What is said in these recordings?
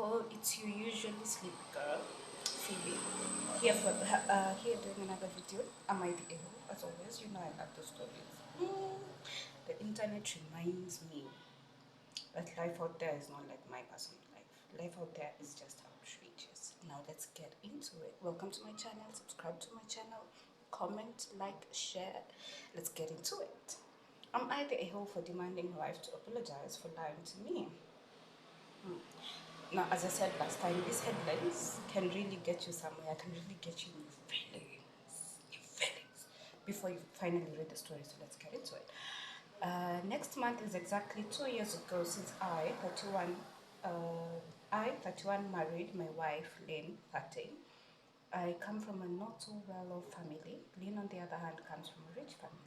Oh, it's your usually sleepy girl, Phoebe. Here doing another video. Am I the able? As always, you know I love the stories. The internet reminds me that life out there is not like my personal life. Life out there is just outrageous. Now let's get into it. Welcome to my channel. Subscribe to my channel. Comment, like, share. Let's get into it. Am I the a-hole for demanding life to apologize for lying to me? Now, as I said last time, these headlines can really get you somewhere, can really get you in your feelings, before you finally read the story. So let's get into it. Next month is exactly 2 years ago since I, 31, married my wife, Lynn, 13. I come from a not so well-off family. Lynn, on the other hand, comes from a rich family.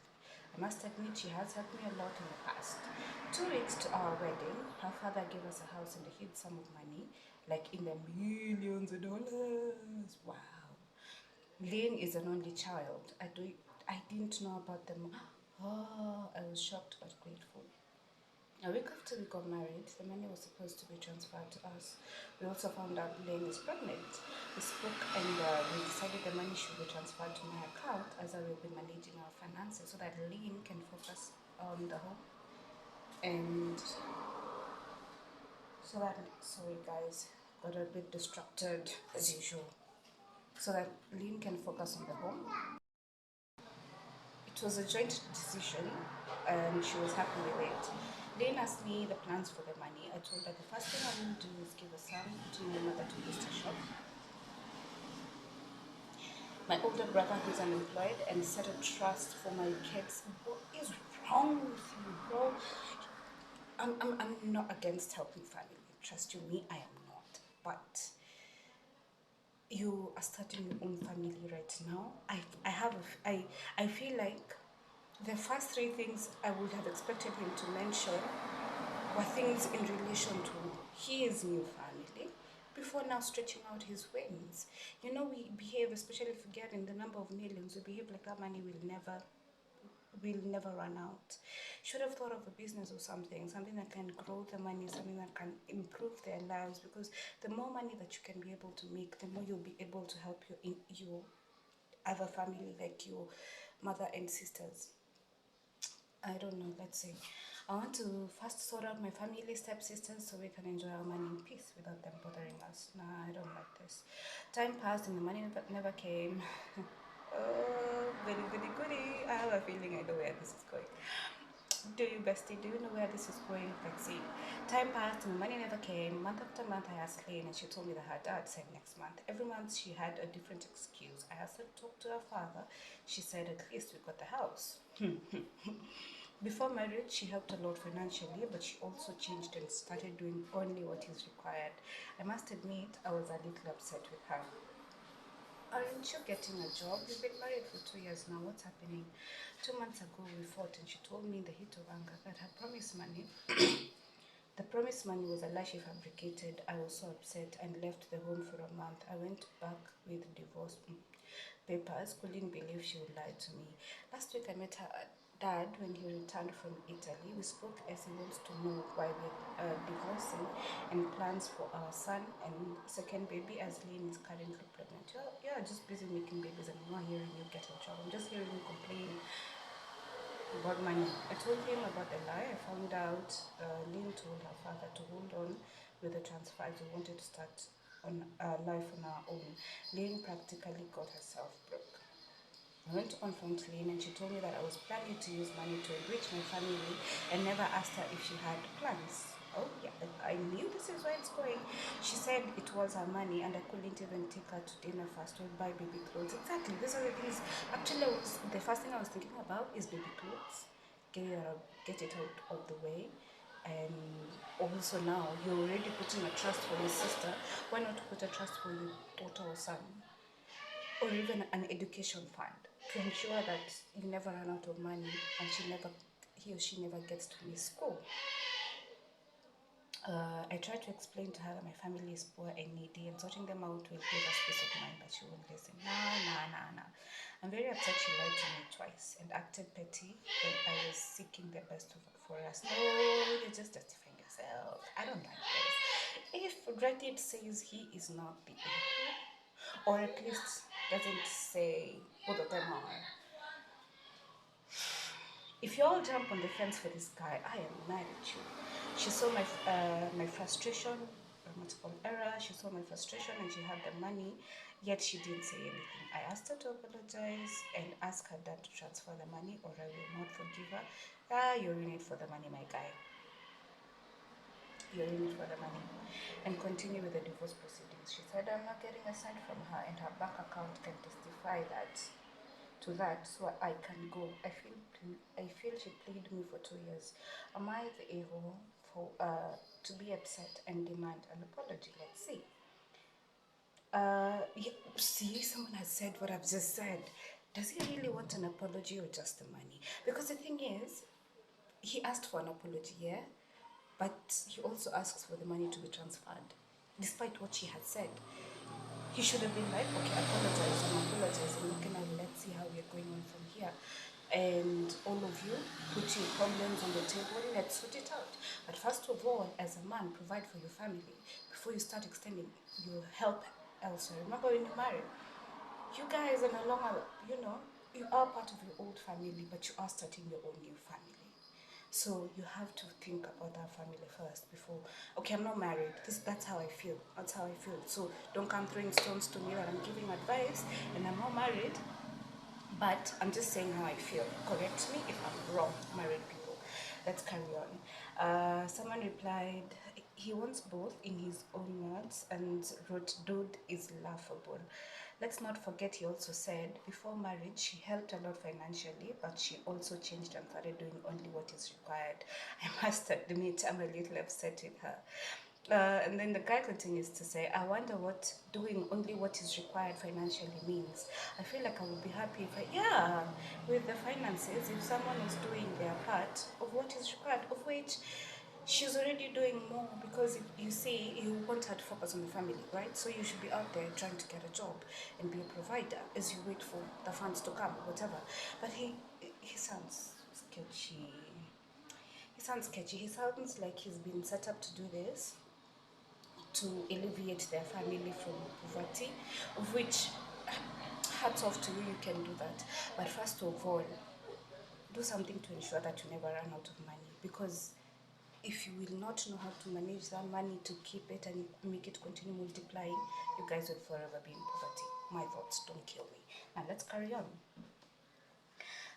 I must admit she has helped me a lot in the past. 2 weeks to our wedding, her father gave us a house and a huge sum of money, like in the millions of dollars. Wow. Lynn is an only child. I didn't know about them. Oh, I was shocked but grateful. A week after we got married, the money was supposed to be transferred to us. We also found out Lynn is pregnant. We spoke and we decided the money should be transferred to my account as I will be managing our finances so that Lynn can focus on the home. And so that, sorry guys, got a bit distracted as usual. So that Lynn can focus on the home. It was a joint decision and she was happy with it. Lynn asked me the plans for the money. I told her the first thing I will do is give a sum to my mother to boost her shop. My older brother who's unemployed and set a trust for my kids. What is wrong with you, bro? I'm not against helping family. Trust you me, I am not. But you are starting your own family right now. I feel like the first three things I would have expected him to mention were things in relation to his new family before now stretching out his wings. You know, we behave, especially if we get in the number of millions, we behave like that money will never run out. Should have thought of a business or something that can grow the money, something that can improve their lives, because the more money that you can be able to make, the more you'll be able to help your other family, like your mother and sisters. I don't know, let's see. I want to first sort out my family stepsisters so we can enjoy our money in peace without them bothering us. Nah, I don't like this. Time passed and the money never came. Oh, goody, goody, goody. I have a feeling I know where this is going. Do you, bestie? Do you know where this is going? Let's see. Time passed and the money never came. Month after month, I asked Lane and she told me that her dad said next month. Every month, she had a different excuse. I asked her to talk to her father. She said, at least we got the house. Before marriage, she helped a lot financially, but she also changed and started doing only what is required. I must admit, I was a little upset with her. Aren't you getting a job? You've been married for 2 years now. What's happening? 2 months ago, we fought, and she told me in the heat of anger that her promise money, the promise money was a lie she fabricated. I was so upset and left the home for a month. I went back with divorce papers. Couldn't believe she would lie to me. Last week, I met her dad when he returned from Italy. We spoke as he wants to know why we're divorcing and plans for our son and second baby, as Lynn is currently pregnant. You're just busy making babies and I'm not hearing you get in trouble. I'm just hearing you complain about money. I told him about the lie. I found out Lynn told her father to hold on with the transfer as we wanted to start on life on our own. Lynn practically got herself broke. I went to confront Lynn and she told me that I was planning to use money to enrich my family and never asked her if she had plans. Oh yeah, I knew this is where it's going. She said it was her money and I couldn't even take her to dinner first or buy baby clothes. Exactly, these are the things. Actually, the first thing I was thinking about is baby clothes. Get it out of the way. And also now, you're already putting a trust for your sister. Why not put a trust for your daughter or son? Or even an education fund to ensure that you never run out of money and he or she never gets to miss school. I tried to explain to her that my family is poor and needy and sorting them out will give us peace of mind, but she won't listen. Nah. I'm very upset she lied to me twice and acted petty when I was seeking the best for us. No, you're just justifying yourself. I don't like this. If right, it says he is not the a, or at least doesn't say both of them are. If you all jump on the fence for this guy, I am mad at you. She saw my frustration, grammatical error. She saw my frustration, and she had the money, yet she didn't say anything. I asked her to apologize and ask her dad to transfer the money, or I will not forgive her. Ah, you're in it for the money, my guy. You're in it for the money. And continue with the divorce proceedings. She said, I'm not getting a cent from her, and her bank account can testify that to that, so I can go. I feel she played me for 2 years. Am I the a-hole for to be upset and demand an apology? Let's see. Yeah, see, someone has said what I've just said. Does he really want an apology or just the money? Because the thing is, he asked for an apology, yeah, but he also asks for the money to be transferred, despite what she had said. He should have been like, okay, apologize, I'm apologizing. Okay, now let's see how we're going on from here. And all of you, put your problems on the table, let's sort it out. But first of all, as a man, provide for your family before you start extending your help elsewhere. Remember when you marry, you guys are no longer, you are part of your old family, but you are starting your own new family. So you have to think about that family first before. Okay, I'm not married. That's how I feel. That's how I feel. So don't come throwing stones to me that I'm giving advice and I'm not married. But I'm just saying how I feel. Correct me if I'm wrong, married people. Let's carry on. Someone replied, he wants both in his own words and wrote, dude is laughable. Let's not forget he also said before marriage she helped a lot financially, but she also changed and started doing only what is required. I must admit I'm a little upset with her. And then the guy continues to say, I wonder what doing only what is required financially means. I feel like I would be happy if yeah, with the finances, if someone is doing their part of what is required, of which she's already doing more because you see, you want her to focus on the family, right? So you should be out there trying to get a job and be a provider as you wait for the funds to come, whatever. But he sounds sketchy. He sounds sketchy. He sounds like he's been set up to do this to alleviate their family from poverty, of which hats off to you, you can do that. But first of all, do something to ensure that you never run out of money, because if you will not know how to manage that money to keep it and make it continue multiplying, you guys will forever be in poverty. My thoughts, don't kill me. Now let's carry on.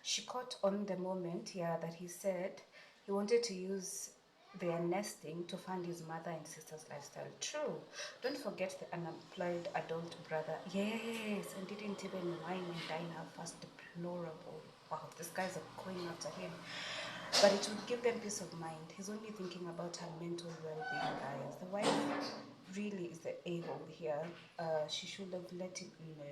She caught on the moment, yeah, that he said he wanted to use their nesting to fund his mother and sister's lifestyle. True. Don't forget the unemployed adult brother. Yes, and didn't even wine and dine her first. Deplorable. Wow, these guys are going after him. But it would give them peace of mind. He's only thinking about her mental well-being, guys. The wife really is the a-hole here. She should have let him know.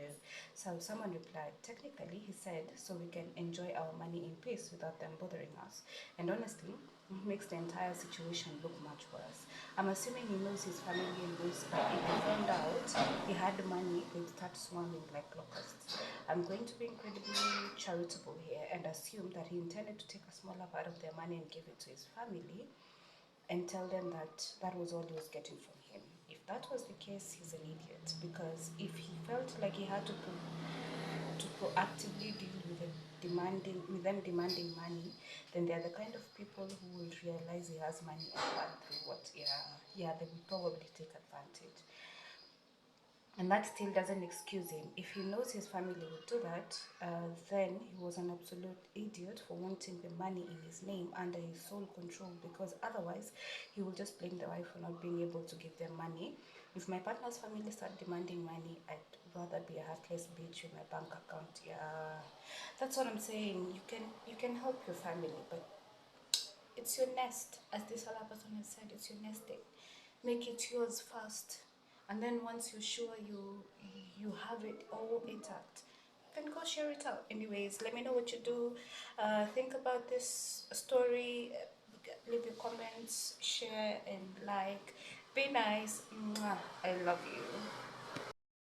So someone replied, technically, he said, so we can enjoy our money in peace without them bothering us. And honestly, it makes the entire situation look much worse. I'm assuming he knows his family and knows that if he found out he had money, they'd start swarming like locusts. I'm going to be incredibly charitable here and assume that he intended to take a smaller part of their money and give it to his family and tell them that that was all he was getting from him. If that was the case, he's an idiot, because if he felt like he had to proactively deal with them demanding money, then they're the kind of people who will realize he has money and run through what, yeah, they will probably take advantage. And that still doesn't excuse him. If he knows his family would do that, then he was an absolute idiot for wanting the money in his name under his sole control, because otherwise he will just blame the wife for not being able to give them money. If my partner's family start demanding money, I'd rather be a heartless bitch with my bank account. Yeah, that's what I'm saying. You can help your family, but it's your nest, as this other person has said. It's your nesting. Make it yours first, and then once you're sure you have it all intact, then go share it out. Anyways, let me know what you do. Think about this story. Leave your comments, share and like. Be nice. Mwah. I love you.